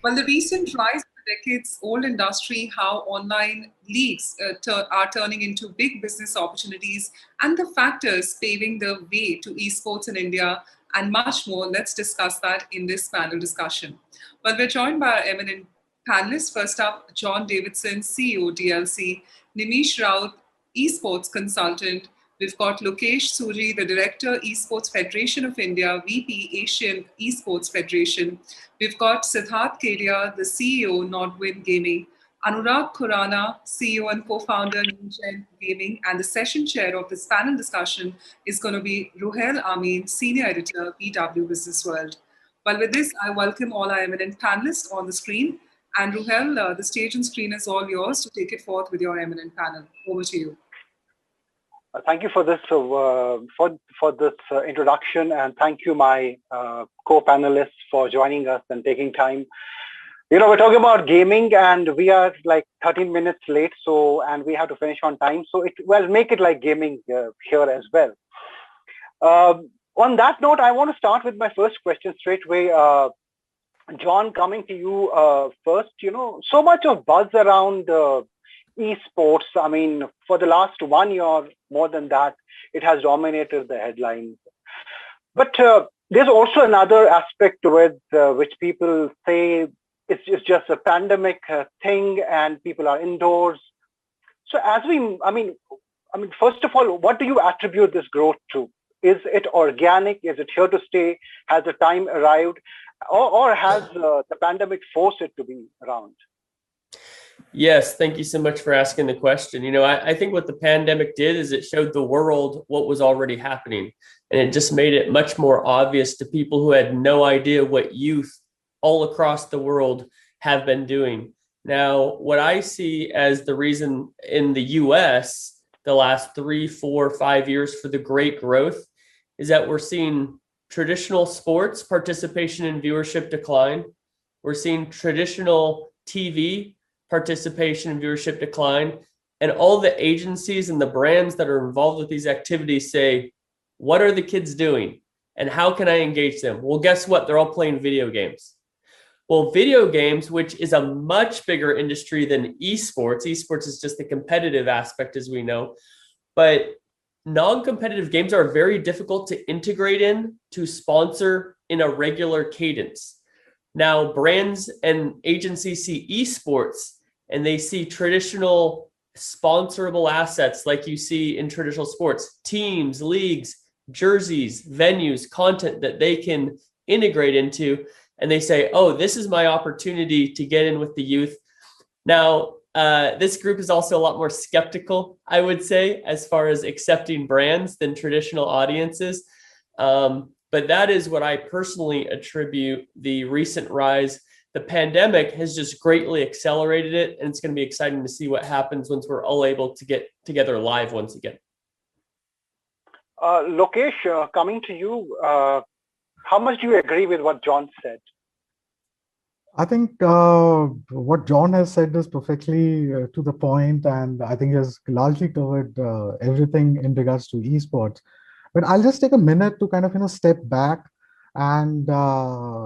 Well, the recent rise of the decades-old industry, how online leagues are turning into big business opportunities, and the factors paving the way to esports in India, and much more. Let's discuss that in this panel discussion. Well, we're joined by our eminent panelists. First up, John Davidson, CEO, DLC, Nimish Raut, esports consultant. We've got Lokesh Suji, the Director, Esports Federation of India, VP, Asian Esports Federation. We've got Sidharth Kedia, the CEO, Nodwin Gaming, Anurag Khurana, CEO and co-founder, Newgen Gaming, and the session chair of this panel discussion is going to be Ruhail Amin, Senior Editor, PW Businessworld. Well, with this, I welcome all our eminent panelists on the screen. And Ruhail, the stage and screen is all yours to take it forth with your eminent panel. Over to you. Thank you for this introduction, and thank you, my co-panelists, for joining us and taking time. You know, we're talking about gaming, and we are like 13 minutes late, and we have to finish on time. So make it like gaming here as well. On that note, I want to start with my first question straight away. John, coming to you first. You know, so much of buzz around esports. I mean, for the last 1 year, more than that, it has dominated the headlines. But there's also another aspect to it, which people say it's just a pandemic thing, and people are indoors. So first of all, what do you attribute this growth to? Is it organic? Is it here to stay? Has the time arrived? Or has the pandemic forced it to be around? Yes, thank you so much for asking the question. You know, I think what the pandemic did is it showed the world what was already happening. And it just made it much more obvious to people who had no idea what youth all across the world have been doing. Now, what I see as the reason in the US, the last 3, 4, 5 years for the great growth is that we're seeing traditional sports participation and viewership decline. We're seeing traditional TV participation and viewership decline. And all the agencies and the brands that are involved with these activities say, what are the kids doing? And how can I engage them? Well, guess what? They're all playing video games. Well, video games, which is a much bigger industry than esports. Esports is just the competitive aspect, as we know. But non-competitive games are very difficult to integrate in, to sponsor in a regular cadence. Now, brands and agencies see esports and they see traditional sponsorable assets like you see in traditional sports, teams, leagues, jerseys, venues, content that they can integrate into. And they say, oh, this is my opportunity to get in with the youth. Now, this group is also a lot more skeptical, I would say, as far as accepting brands than traditional audiences. But that is what I personally attribute the recent rise. The pandemic has just greatly accelerated it, and it's going to be exciting to see what happens once we're all able to get together live once again. Lokesh, coming to you, how much do you agree with what John said? I think what John has said is perfectly to the point, and I think he has largely covered everything in regards to esports. But I'll just take a minute to kind of step back. And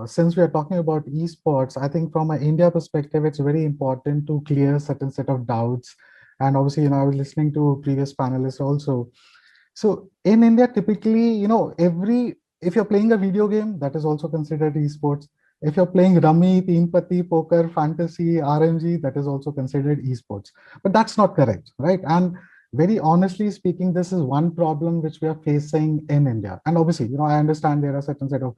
since we are talking about esports, I think from an India perspective, it's very important to clear a certain set of doubts. And obviously, I was listening to previous panelists also. So in India, typically, if you're playing a video game, that is also considered esports. If you're playing Rummy, Teen Patti, Poker, Fantasy, RMG, that is also considered esports. But that's not correct, right? And very honestly speaking, this is one problem which we are facing in India. And obviously, I understand there are certain set of,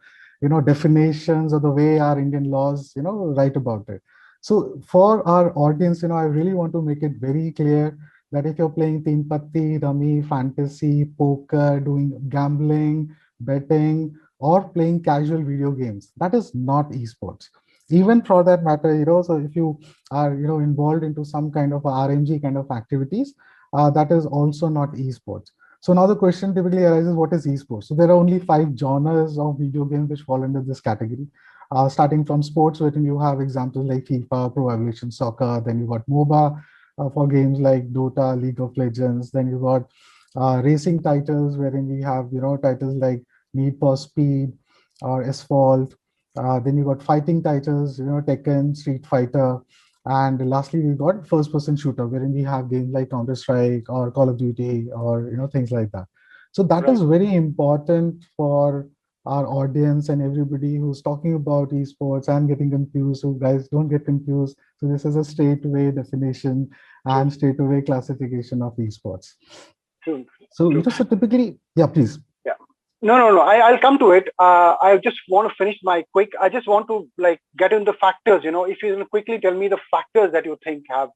definitions of the way our Indian laws, write about it. So for our audience, I really want to make it very clear that if you're playing Teen Patti, Rummy, Fantasy, Poker, doing gambling, betting, or playing casual video games, that is not esports. Even for that matter, so if you are, involved into some kind of RMG kind of activities, that is also not esports. So now the question typically arises, what is esports? So there are only 5 genres of video games which fall under this category. Starting from sports, wherein you have examples like FIFA, Pro Evolution Soccer, then you got MOBA for games like Dota, League of Legends, then you got racing titles, wherein we have, titles like Need for Speed or Asphalt. Then you got fighting titles, Tekken, Street Fighter. And lastly, we got first-person shooter, wherein we have games like Counter-Strike or Call of Duty or things like that. So that is very important for our audience and everybody who's talking about esports and getting confused. So guys, don't get confused. So this is a straightaway definition and straightaway classification of esports. True. So so typically, yeah, please. Yeah. No. I'll come to it. I just want to finish my quick. I just want to get into the factors. If you can quickly tell me the factors that you think have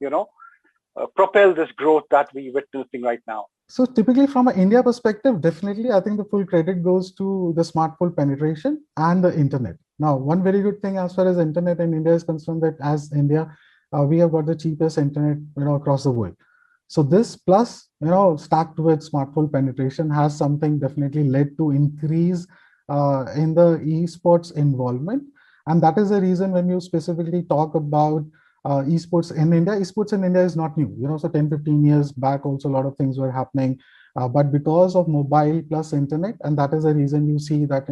propel this growth that we're witnessing right now. So typically from an India perspective, definitely, I think the full credit goes to the smartphone penetration and the internet. Now, one very good thing as far as internet in India is concerned, that as India, we have got the cheapest internet across the world. So this plus, stacked with smartphone penetration has something definitely led to increase in the esports involvement. And that is the reason when you specifically talk about esports in India is not new. So 10, 15 years back, also a lot of things were happening. But because of mobile plus internet, and that is the reason you see that,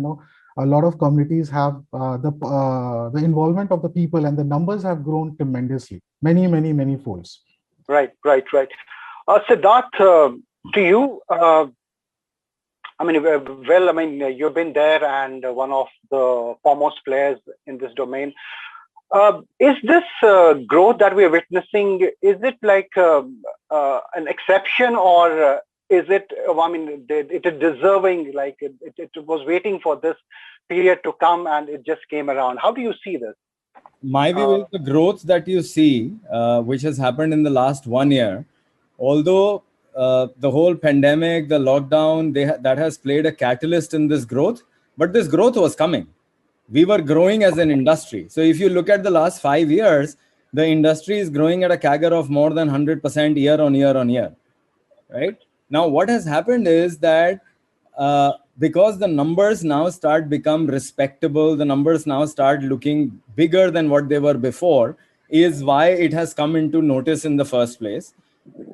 a lot of communities have the involvement of the people and the numbers have grown tremendously, many folds. Right. Sidharth, to you, you've been there and one of the foremost players in this domain. Is this growth that we are witnessing, is it like an exception, or is it, it is deserving, like it was waiting for this period to come and it just came around? How do you see this? My view is the growth that you see, which has happened in the last 1 year, although the whole pandemic, the lockdown, that has played a catalyst in this growth, but this growth was coming. We were growing as an industry. So if you look at the last 5 years, the industry is growing at a CAGR of more than 100% year on year, right? Now, what has happened is that because the numbers now start become respectable, the numbers now start looking bigger than what they were before, is why it has come into notice in the first place.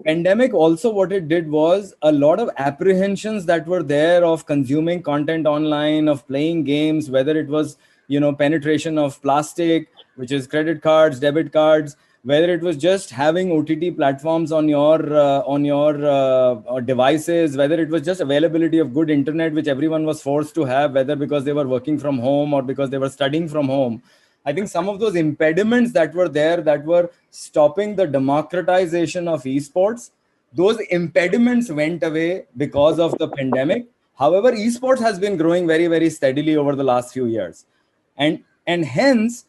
Pandemic also, what it did was a lot of apprehensions that were there of consuming content online, of playing games, whether it was penetration of plastic, which is credit cards, debit cards, whether it was just having OTT platforms on your devices, whether it was just availability of good internet, which everyone was forced to have, whether because they were working from home or because they were studying from home. I think some of those impediments that were there that were stopping the democratization of esports, those impediments went away because of the pandemic. However, esports has been growing very, very steadily over the last few years. And hence,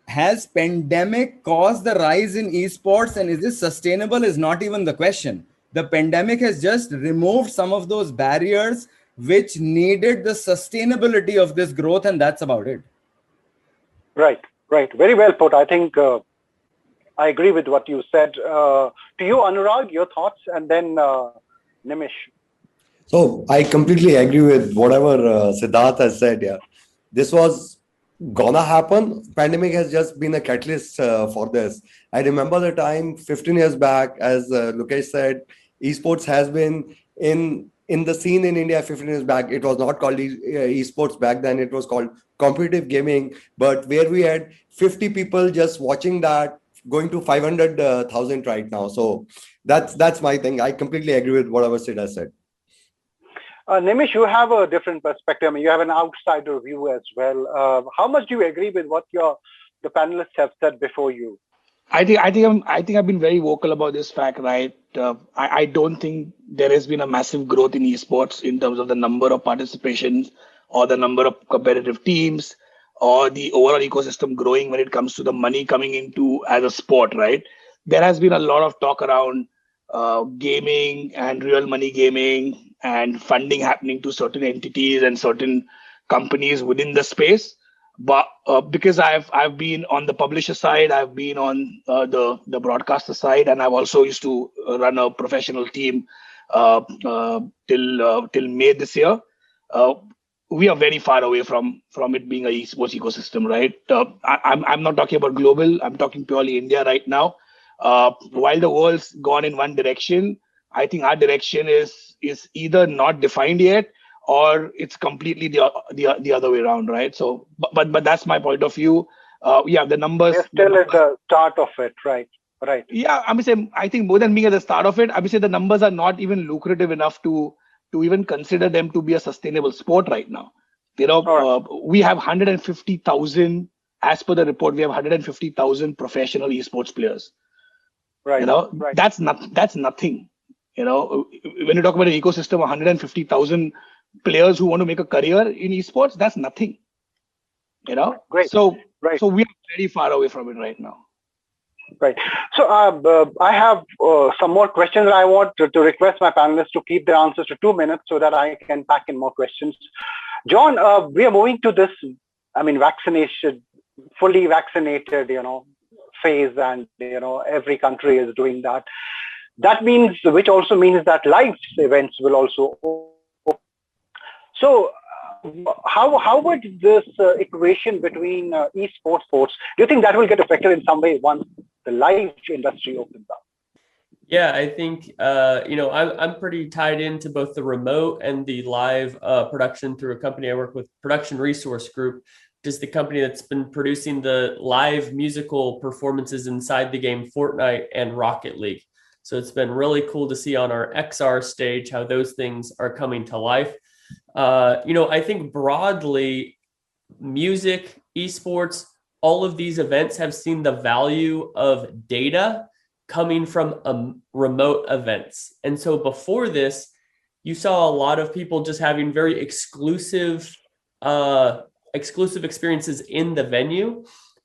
has pandemic caused the rise in esports, and is this sustainable is not even the question. The pandemic has just removed some of those barriers which needed the sustainability of this growth, and that's about it. Right. Very well put. I think I agree with what you said. To you, Anurag, your thoughts, and then Nimish. So I completely agree with whatever Sidharth has said. Yeah, this was gonna happen. Pandemic has just been a catalyst for this. I remember the time 15 years back, as Lokesh said, esports has been in the scene in India 15 years back. It was not called esports back then. It was called competitive gaming. But where we had 50 people just watching that, going to 500,000 right now. So that's my thing. I completely agree with whatever Sid has said. Nimish, you have a different perspective. I mean, you have an outsider view as well. How much do you agree with what the panelists have said before you? I think I've been very vocal about this fact, right? I don't think there has been a massive growth in esports in terms of the number of participations or the number of competitive teams or the overall ecosystem growing when it comes to the money coming into as a sport, right? There has been a lot of talk around gaming and real money gaming and funding happening to certain entities and certain companies within the space. But because I've been on the publisher side, I've been on the broadcaster side, and I've also used to run a professional team till May this year. We are very far away from it being a esports ecosystem, right? I'm not talking about global. I'm talking purely India right now. While the world's gone in one direction, I think our direction is either not defined yet, or it's completely the other way around, right? So, but that's my point of view. Yeah, the numbers. We're still at the start of it, right? Right. Yeah, I think more than being at the start of it, I would say the numbers are not even lucrative enough to even consider them to be a sustainable sport right now. We have 150,000, as per the report, we have 150,000 professional esports players. Right. Right. That's nothing. When you talk about an ecosystem of 150,000 players who want to make a career in esports, that's nothing. Great. So right. So we are very far away from it right now. Right. So I have some more questions. I want to request my panelists to keep their answers to 2 minutes so that I can pack in more questions. John, we are moving to this, vaccination, fully vaccinated, phase, and, every country is doing that. That means, which also means that live events will also open. So how would this equation between esports, do you think that will get affected in some way once the live industry opens up? Yeah, I think, I'm pretty tied into both the remote and the live production through a company I work with, Production Resource Group, which is the company that's been producing the live musical performances inside the game Fortnite and Rocket League. So it's been really cool to see on our XR stage how those things are coming to life. I think broadly, music, esports, all of these events have seen the value of data coming from remote events. And so before this, you saw a lot of people just having very exclusive experiences in the venue.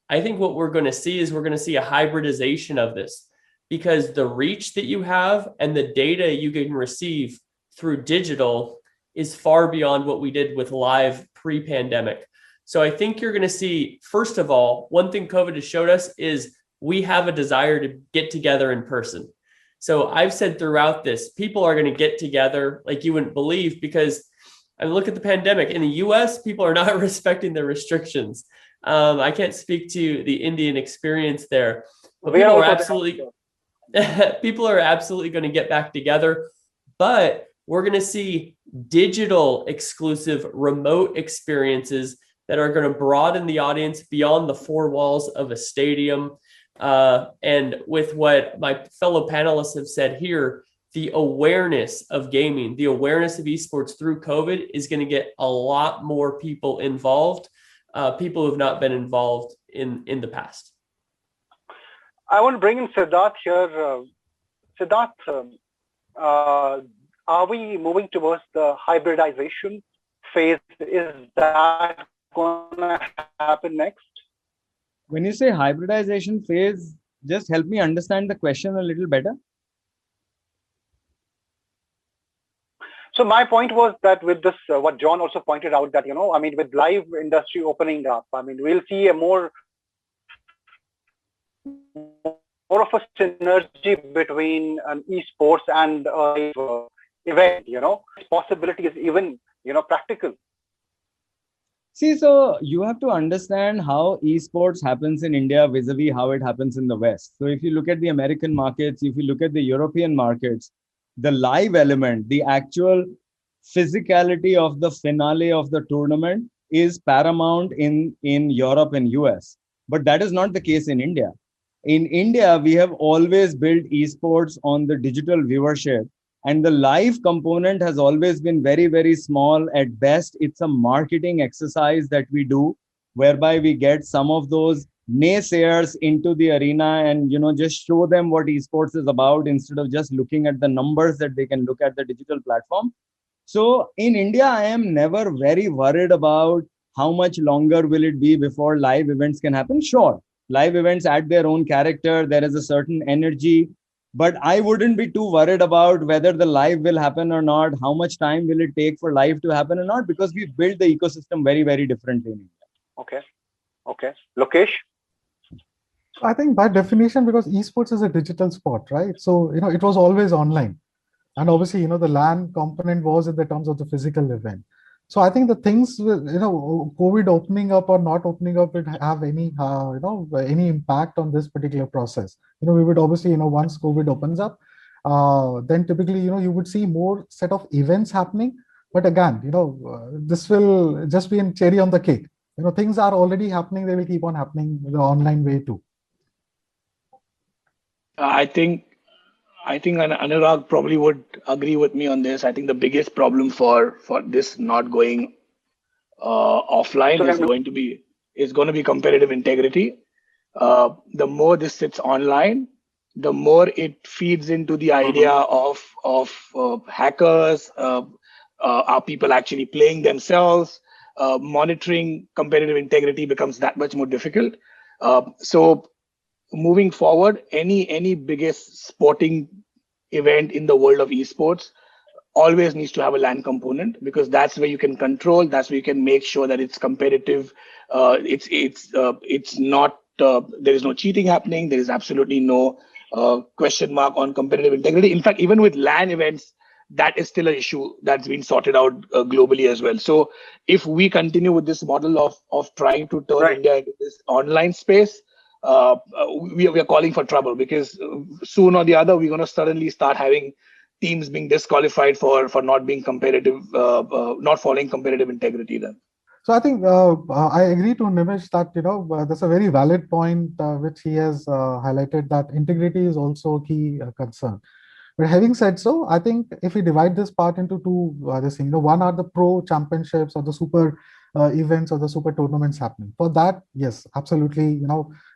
I think what we're going to see is we're going to see a hybridization of this, because the reach that you have and the data you can receive through digital is far beyond what we did with live pre-pandemic. So I think you're going to see, first of all, one thing COVID has showed us is we have a desire to get together in person. So I've said throughout this, people are going to get together like you wouldn't believe, because I mean, look at the pandemic. In the US, people are not respecting the restrictions. I can't speak to the Indian experience there, but people are absolutely going to get back together. But we're going to see digital exclusive remote experiences that are going to broaden the audience beyond the four walls of a stadium. And with what my fellow panelists have said here, the awareness of gaming, the awareness of esports through COVID is going to get a lot more people involved, people who have not been involved in the past. I want to bring in Sidharth here. Sidharth, are we moving towards the hybridization phase? Is that going to happen next? When you say hybridization phase, just help me understand the question a little better. So my point was that with this, what John also pointed out, that, with live industry opening up, we'll see a more of a synergy between an esports and a live event, possibility is even, practical. See, so you have to understand how esports happens in India vis-a-vis how it happens in the West. So if you look at the American markets, if you look at the European markets, the live element, the actual physicality of the finale of the tournament is paramount in Europe and US. But that is not the case in India. In India, we have always built esports on the digital viewership. And the live component has always been very, very small. At best, it's a marketing exercise that we do, whereby we get some of those naysayers into the arena and, just show them what esports is about instead of just looking at the numbers that they can look at the digital platform. So in India, I am never very worried about how much longer will it be before live events can happen. Sure, live events add their own character. There is a certain energy. But I wouldn't be too worried about whether the live will happen or not, how much time will it take for live to happen or not, because we built the ecosystem very, very differently in India. Okay. Lokesh? I think by definition, because esports is a digital sport, right? So, it was always online. And obviously, the LAN component was in the terms of the physical event. So I think the things with, COVID opening up or not opening up would have any, any impact on this particular process. We would obviously, once COVID opens up, then typically, you would see more set of events happening. But again, this will just be a cherry on the cake. Things are already happening. They will keep on happening the online way too. I think Anurag probably would agree with me on this. I think the biggest problem for this not going offline is going to be competitive integrity. The more this sits online, the more it feeds into the idea of hackers. Are people actually playing themselves? Monitoring competitive integrity becomes that much more difficult. So moving forward, any biggest sporting event in the world of esports always needs to have a LAN component, because that's where you can control. That's where you can make sure that it's competitive. It's not. There is no cheating happening. There is absolutely no question mark on competitive integrity. In fact, even with LAN events, that is still an issue that's been sorted out globally as well. So if we continue with this model of trying to turn India into this online space, we are calling for trouble, because soon or the other we're going to suddenly start having teams being disqualified for not being competitive, not following competitive integrity then. So I think I agree to Nimish that that's a very valid point which he has highlighted, that integrity is also a key concern. But having said so, I think if we divide this part into two, one are the pro championships or the super events or the super tournaments happening. For that, yes, absolutely,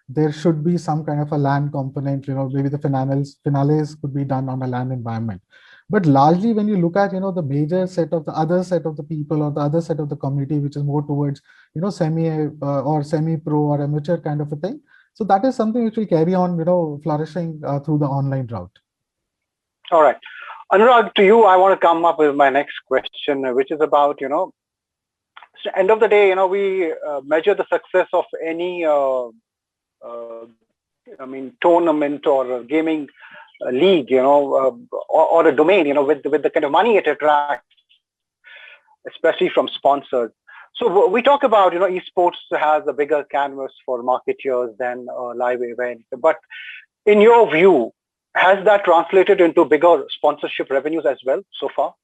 there should be some kind of a LAN component. Maybe the finales could be done on a LAN environment. But largely, when you look at the major set of the people or the other set of the community, which is more towards semi-pro or amateur kind of a thing, so that is something which will carry on flourishing through the online route. All right, Anurag, to you, I want to come up with my next question, which is about end of the day, we measure the success of any tournament or a gaming league, or a domain, with the kind of money it attracts, especially from sponsors. So we talk about, esports has a bigger canvas for marketeers than a live event. But in your view, has that translated into bigger sponsorship revenues as well so far?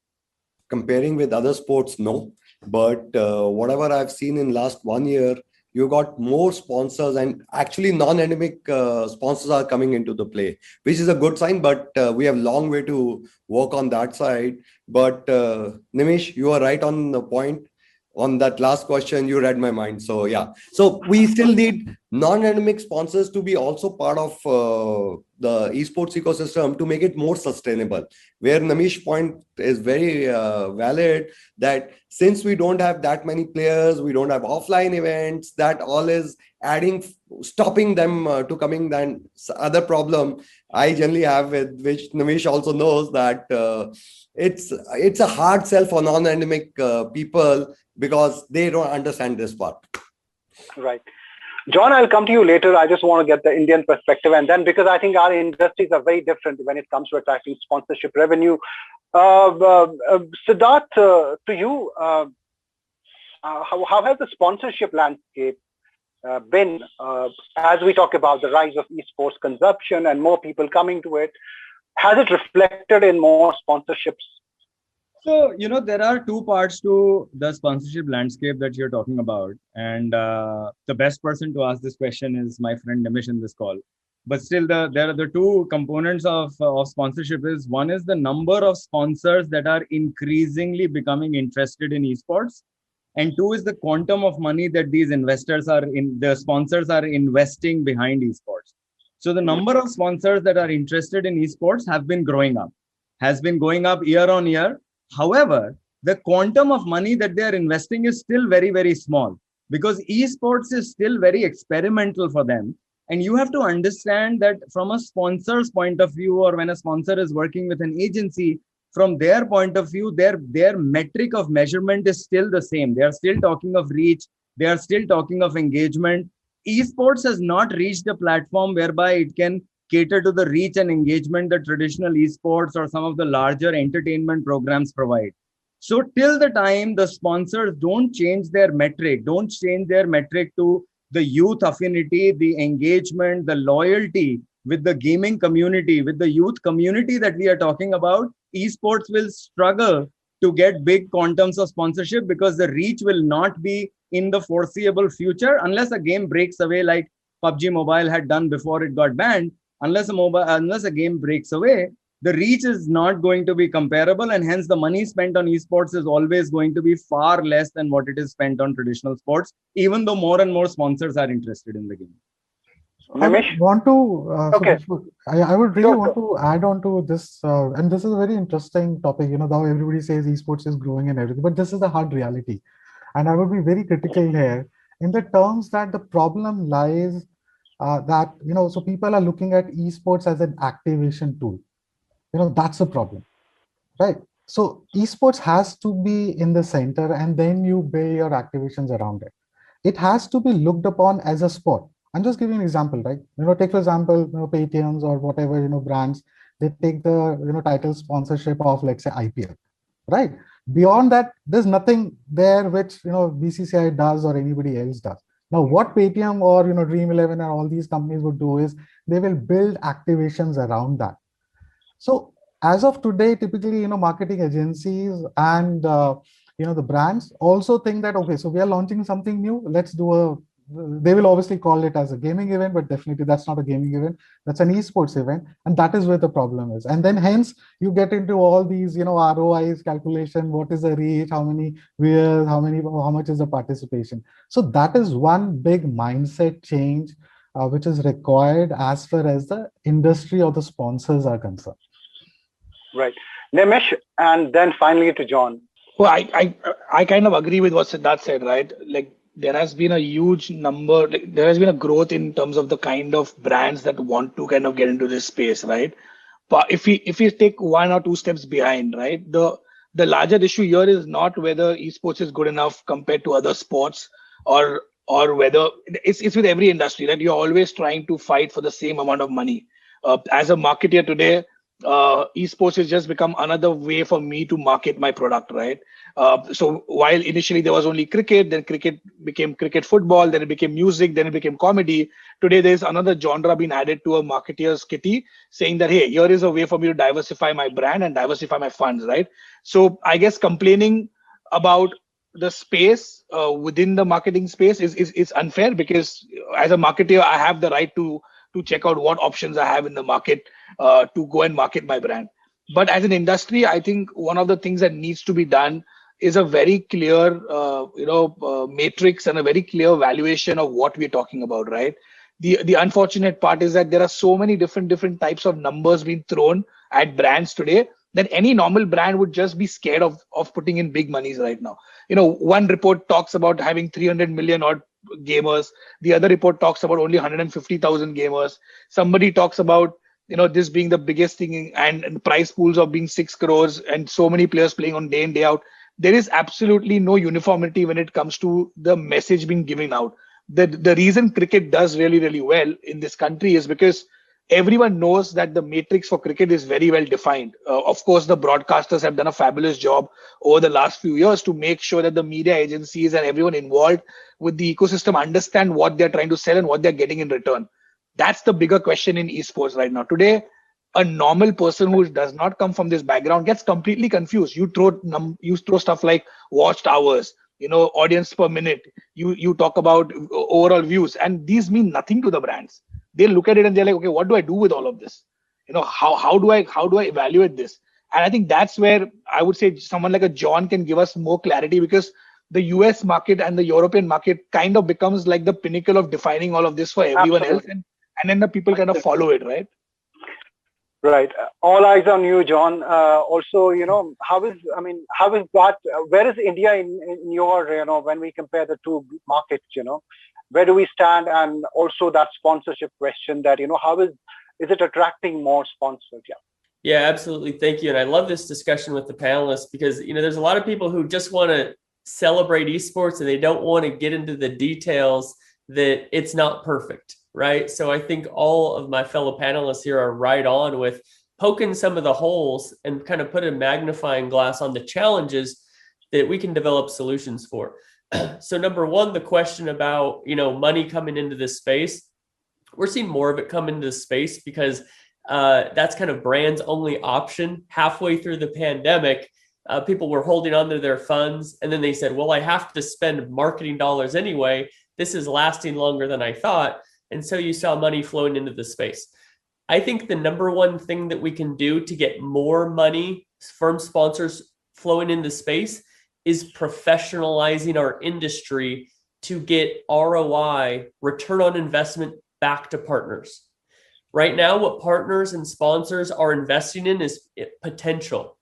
Comparing with other sports, no. But whatever I've seen in last 1 year, you got more sponsors, and actually non-endemic sponsors are coming into the play, which is a good sign. But we have a long way to work on that side. But Nimish, you are right on the point. On that last question, you read my mind. So yeah, so we still need non-endemic sponsors to be also part of the esports ecosystem to make it more sustainable. Where Nimish's point is very valid, that since we don't have that many players, we don't have offline events, that all is stopping them to coming. Then other problem I generally have, with which Nimish also knows, that it's a hard sell for non-endemic people, because they don't understand this part. Right. John, I'll come to you later. I just want to get the Indian perspective. And then, because I think our industries are very different when it comes to attracting sponsorship revenue. Sidharth, to you, how has the sponsorship landscape been as we talk about the rise of esports consumption and more people coming to it? Has it reflected in more sponsorships? So, there are two parts to the sponsorship landscape that you're talking about. And the best person to ask this question is my friend Nimish in this call. But still, there are the two components of sponsorship. One is the number of sponsors that are increasingly becoming interested in esports. And two is the quantum of money that these sponsors are investing behind esports. So the number of sponsors that are interested in esports has been going up year on year. However, the quantum of money that they are investing is still very, very small, because esports is still very experimental for them. And you have to understand that from a sponsor's point of view, or when a sponsor is working with an agency, from their point of view, their metric of measurement is still the same. They are still talking of reach. They are still talking of engagement. Esports has not reached a platform whereby it can cater to the reach and engagement that traditional esports or some of the larger entertainment programs provide. So till the time the sponsors don't change their metric to the youth affinity, the engagement, the loyalty with the gaming community, with the youth community that we are talking about, esports will struggle to get big quantums of sponsorship, because the reach will not be in the foreseeable future unless a game breaks away like PUBG Mobile had done before it got banned. Unless a game breaks away, the reach is not going to be comparable, and hence the money spent on esports is always going to be far less than what it is spent on traditional sports, even though more and more sponsors are interested in the game. Nimish? I would really want to add on to this, and this is a very interesting topic. Now everybody says esports is growing and everything, but this is the hard reality. And I would be very critical here in the terms that the problem lies that, so people are looking at esports as an activation tool. That's the problem, right? So esports has to be in the center, and then you build your activations around it. It has to be looked upon as a sport. I'm just giving an example, right? Take for example, Paytms or whatever, brands, they take the, title sponsorship of, let's say, IPL, right? Beyond that, there's nothing there which, BCCI does or anybody else does. Now, what Paytm or, Dream 11 and all these companies would do is they will build activations around that. So as of today, typically, marketing agencies and, the brands also think that, okay, so we are launching something new. Let's do they will obviously call it as a gaming event, but definitely that's not a gaming event. That's an esports event. And that is where the problem is. And then hence you get into all these, ROIs calculation, what is the reach, how many viewers, how much is the participation. So that is one big mindset change, which is required as far as the industry or the sponsors are concerned. Right. Nimish, and then finally to John. Well, I kind of agree with what Sidharth said, right? Like, there has been a huge number, there has been a growth in terms of the kind of brands that want to kind of get into this space, right? But if we take 1 or 2 steps behind, right, the larger issue here is not whether esports is good enough compared to other sports, or whether it's with every industry, right? You're always trying to fight for the same amount of money. As a marketer today, esports has just become another way for me to market my product, right? So while initially there was only cricket, then cricket became cricket football, then it became music, then it became comedy. Today there's another genre being added to a marketer's kitty, saying that, hey, here is a way for me to diversify my brand and diversify my funds, right? So I guess complaining about the space within the marketing space is unfair, because as a marketer, I have the right to check out what options I have in the market to go and market my brand. But as an industry, I think one of the things that needs to be done is a very clear, matrix and a very clear valuation of what we're talking about, right? The unfortunate part is that there are so many different types of numbers being thrown at brands today that any normal brand would just be scared of putting in big monies right now. One report talks about having 300 million odd gamers. The other report talks about only 150,000 gamers. Somebody talks about this being the biggest thing, and prize pools of being 6 crores and so many players playing on day in, day out. There is absolutely no uniformity when it comes to the message being given out. The reason cricket does really, really well in this country is because everyone knows that the matrix for cricket is very well defined. Of course, the broadcasters have done a fabulous job over the last few years to make sure that the media agencies and everyone involved with the ecosystem understand what they're trying to sell and what they're getting in return. That's the bigger question in esports right now. Today, a normal person who does not come from this background gets completely confused. You throw stuff like watched hours, audience per minute. You talk about overall views, and these mean nothing to the brands. They look at it and they're like, okay, what do I do with all of this? How do I evaluate this? And I think that's where I would say someone like a John can give us more clarity, because the US market and the European market kind of becomes like the pinnacle of defining all of this for everyone else, and then the people kind of follow it, right? Right. All eyes on you, John. Also, how is that? Where is India in your, when we compare the two markets, where do we stand? And also that sponsorship question that, how is it attracting more sponsors? Yeah. Yeah, absolutely. Thank you. And I love this discussion with the panelists, because, there's a lot of people who just want to celebrate esports and they don't want to get into the details that it's not perfect. Right. So I think all of my fellow panelists here are right on with poking some of the holes and kind of put a magnifying glass on the challenges that we can develop solutions for. So number one, the question about, money coming into this space, we're seeing more of it come into this space because that's kind of brands only option halfway through the pandemic. people were holding on to their funds, and then they said, well, I have to spend marketing dollars anyway. This is lasting longer than I thought. And so you saw money flowing into the space. I think the number one thing that we can do to get more money, firm sponsors flowing into space, is professionalizing our industry to get ROI, return on investment, back to partners. Right now, what partners and sponsors are investing in is potential.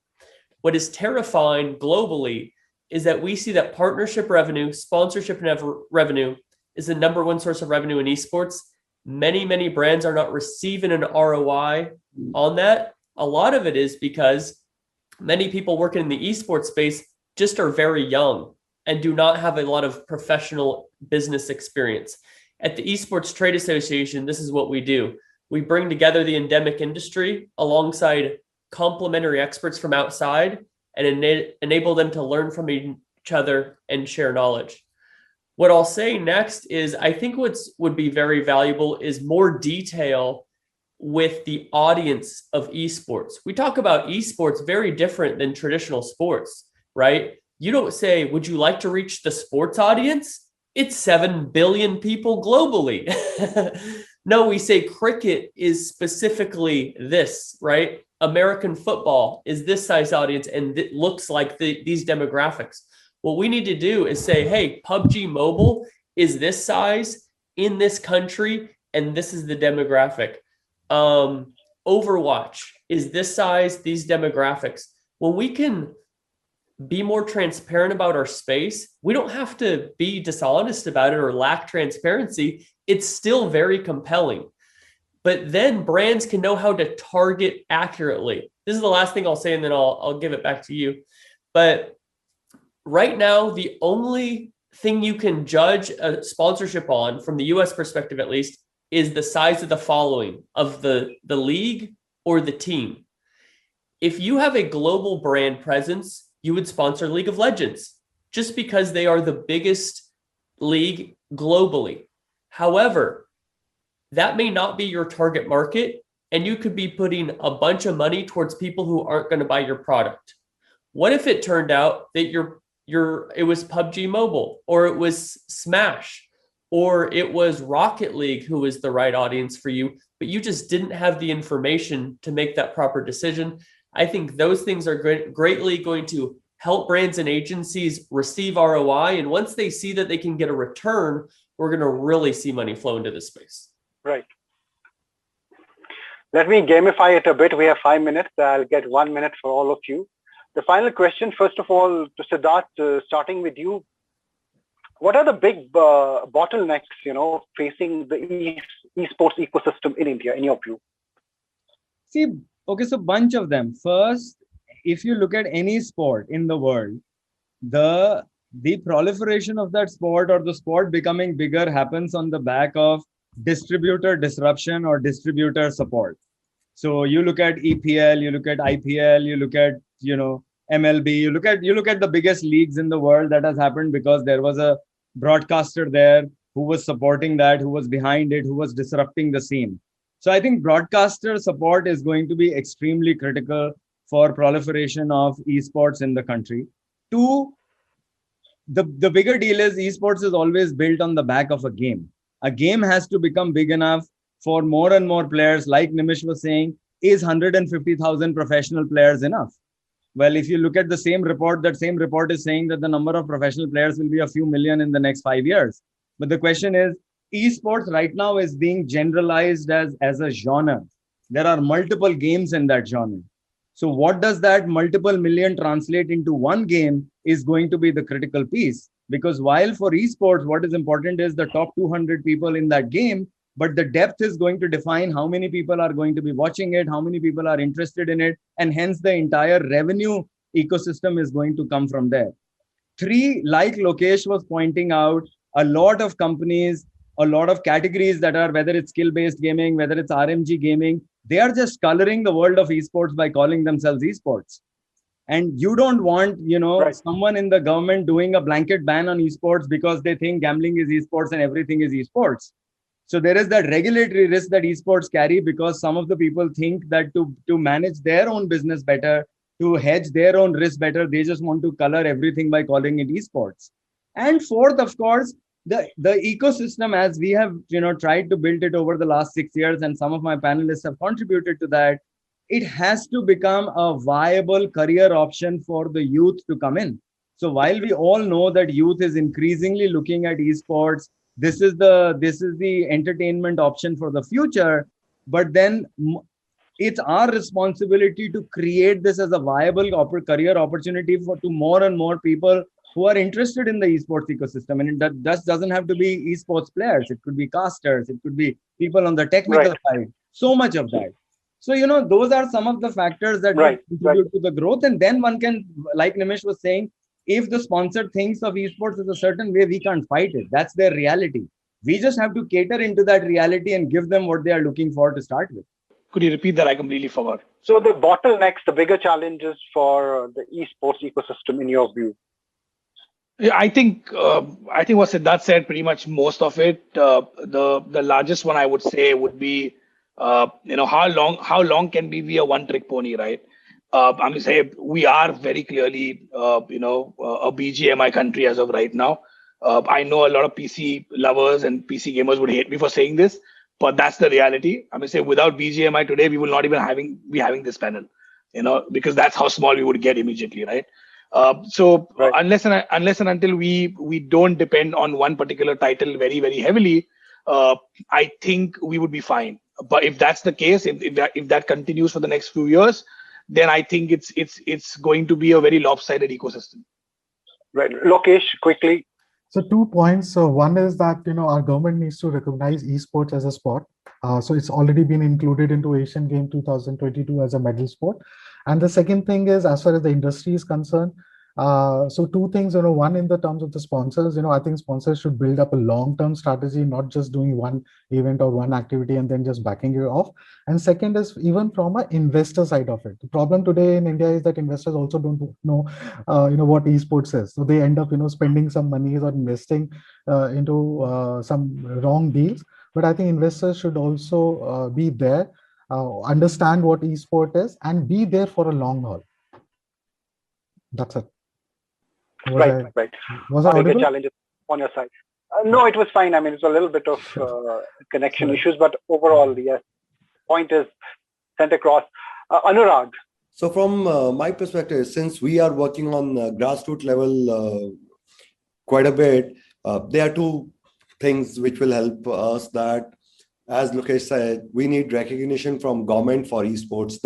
What is terrifying globally is that we see that partnership revenue, sponsorship revenue is the number one source of revenue in esports. Many brands are not receiving an ROI on that. A lot of it is because many people working in the esports space just are very young and do not have a lot of professional business experience. At the Esports Trade Association, this is what we do. We bring together the endemic industry alongside complementary experts from outside and enable them to learn from each other and share knowledge. What I'll say next is I think would be very valuable is more detail with the audience of esports. We talk about esports very different than traditional sports, right? You don't say, would you like to reach the sports audience? It's 7 billion people globally. No, we say cricket is specifically this, right? American football is this size audience and it looks like these demographics. What we need to do is say, hey, PUBG Mobile is this size in this country, and this is the demographic. Overwatch is this size, these demographics. When we can be more transparent about our space, we don't have to be dishonest about it or lack transparency. It's still very compelling. But then brands can know how to target accurately. This is the last thing I'll say, and then I'll give it back to you. But right now, the only thing you can judge a sponsorship on, from the US perspective at least, is the size of the following of the league or the team. If you have a global brand presence, you would sponsor League of Legends just because they are the biggest league globally. However, that may not be your target market, and you could be putting a bunch of money towards people who aren't going to buy your product. What if it turned out that it was PUBG Mobile, or it was Smash, or it was Rocket League who was the right audience for you, but you just didn't have the information to make that proper decision? I think those things are greatly going to help brands and agencies receive ROI. And once they see that they can get a return, we're going to really see money flow into this space. Right. Let me gamify it a bit. We have 5 minutes. I'll get 1 minute for all of you. The final question, first of all, to Sidharth, starting with you. What are the big bottlenecks, facing the esports ecosystem in India, in your view? See, okay, so bunch of them. First, if you look at any sport in the world, the proliferation of that sport or the sport becoming bigger happens on the back of distributor disruption or distributor support. So you look at EPL, you look at IPL, you look at, MLB, you look at the biggest leagues in the world. That has happened because there was a broadcaster there who was supporting that, who was behind it, who was disrupting the scene. So I think broadcaster support is going to be extremely critical for proliferation of esports in the country. Two, the bigger deal is esports is always built on the back of a game. A game has to become big enough for more and more players. Like Nimish was saying, is 150,000 professional players enough? Well, if you look at the same report, that same report is saying that the number of professional players will be a few million in the next 5 years. But the question is, esports right now is being generalized as a genre. There are multiple games in that genre. So what does that multiple million translate into one game is going to be the critical piece. Because while for esports, what is important is the top 200 people in that game, but the depth is going to define how many people are going to be watching it, how many people are interested in it, and hence the entire revenue ecosystem is going to come from there. Three, like Lokesh was pointing out, a lot of companies, a lot of categories that are, whether it's skill-based gaming, whether it's RMG gaming, they are just coloring the world of esports by calling themselves esports. And you don't want, Right. someone in the government doing a blanket ban on esports because they think gambling is esports and everything is esports. So there is that regulatory risk that esports carry because some of the people think that to manage their own business better, to hedge their own risk better, they just want to color everything by calling it esports. And fourth, of course, the ecosystem, as we have tried to build it over the last 6 years, and some of my panelists have contributed to that, it has to become a viable career option for the youth to come in. So while we all know that youth is increasingly looking at esports, this is the entertainment option for the future, but then it's our responsibility to create this as a viable career opportunity to more and more people who are interested in the esports ecosystem. And that just doesn't have to be esports players. It could be casters. It could be people on the technical side. So much of that. So, those are some of the factors that contribute to the growth. And then one can, like Nimish was saying, if the sponsor thinks of esports as a certain way, we can't fight it. That's their reality. We just have to cater into that reality and give them what they are looking for to start with. Could you repeat that? I completely forgot. So the bottlenecks, the bigger challenges for the esports ecosystem in your view? Yeah, I think what Sidharth said, pretty much most of it. The largest one I would say would be, how long can we be a one-trick pony, right? I'm going to say we are very clearly, a BGMI country as of right now. I know a lot of PC lovers and PC gamers would hate me for saying this, but that's the reality. I'm going to say without BGMI today, we will not even be having this panel, because that's how small we would get immediately, right? Unless and until we don't depend on one particular title very, very heavily, I think we would be fine. But if that's the case, if that continues for the next few years, then I think it's going to be a very lopsided ecosystem. Right. Lokesh, quickly. So 2 points. So one is that, our government needs to recognize esports as a sport. So it's already been included into Asian Games 2022 as a medal sport. And the second thing is, as far as the industry is concerned, so 2 things, one in the terms of the sponsors, I think sponsors should build up a long-term strategy, not just doing one event or one activity and then just backing it off. And second is even from an investor side of it. The problem today in India is that investors also don't know, what esports is. So they end up, spending some money or investing into some wrong deals. But I think investors should also be there, understand what esport is, and be there for a long haul. That's it. Right. Was I audible? Challenges on your side? No, it was fine. I mean, it's a little bit of connection issues, but overall, yes, point is sent across. Anurag. So from my perspective, since we are working on grassroots level quite a bit, there are 2 things which will help us. That, as Lokesh said, we need recognition from government for esports.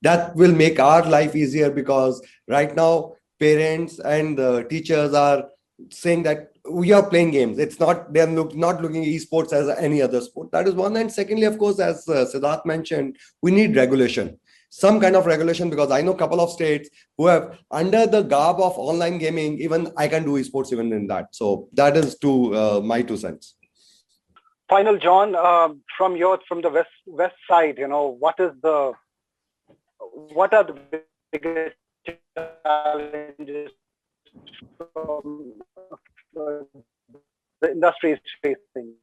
That will make our life easier, because right now parents and teachers are saying that we are playing games. It's not, they're not looking at esports as any other sport. That is one. And secondly, of course, as Sidharth mentioned, we need regulation, some kind of regulation, because I know a couple of states who have, under the garb of online gaming, even I can do esports even in that. So that is my 2 cents. Final, John, from the west side, what are the biggest challenges the industry is facing?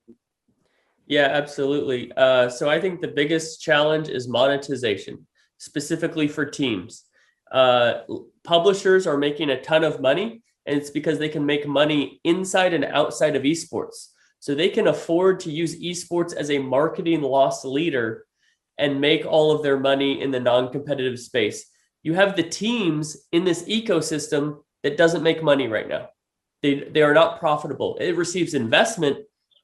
Yeah, absolutely. So I think the biggest challenge is monetization, specifically for teams. Publishers are making a ton of money, and it's because they can make money inside and outside of esports. So they can afford to use esports as a marketing loss leader and make all of their money in the non-competitive space. You have the teams in this ecosystem that doesn't make money right now. They are not profitable. It receives investment,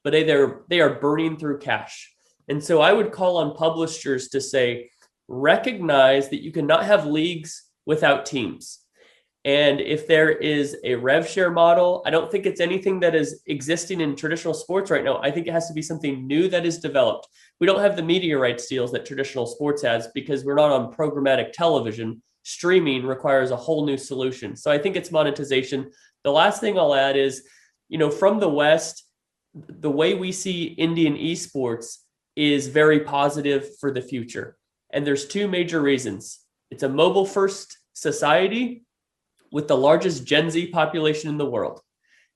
but they are burning through cash. And so I would call on publishers to say, recognize that you cannot have leagues without teams. And if there is a rev share model, I don't think it's anything that is existing in traditional sports right now. I think it has to be something new that is developed. We don't have the media rights deals that traditional sports has because we're not on programmatic television. Streaming requires a whole new solution. So I think it's monetization. The last thing I'll add is, from the West, the way we see Indian esports is very positive for the future. And there's 2 major reasons. It's a mobile first society with the largest Gen Z population in the world.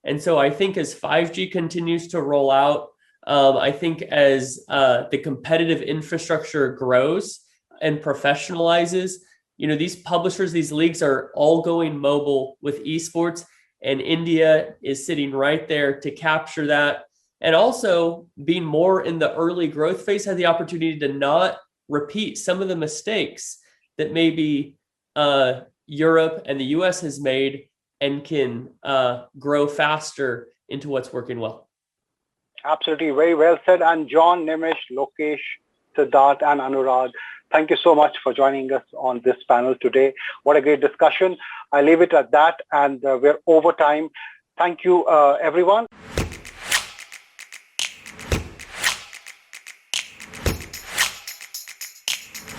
And so I think as 5G continues to roll out, I think as the competitive infrastructure grows and professionalizes, these publishers, these leagues are all going mobile with esports, and India is sitting right there to capture that. And also being more in the early growth phase, had the opportunity to not repeat some of the mistakes that maybe Europe and the US has made, and can grow faster into what's working well. Absolutely, very well said. And John, Nimish, Lokesh, Sidharth, and Anurag, thank you so much for joining us on this panel today. What a great discussion. I leave it at that, and we're over time. Thank you, everyone.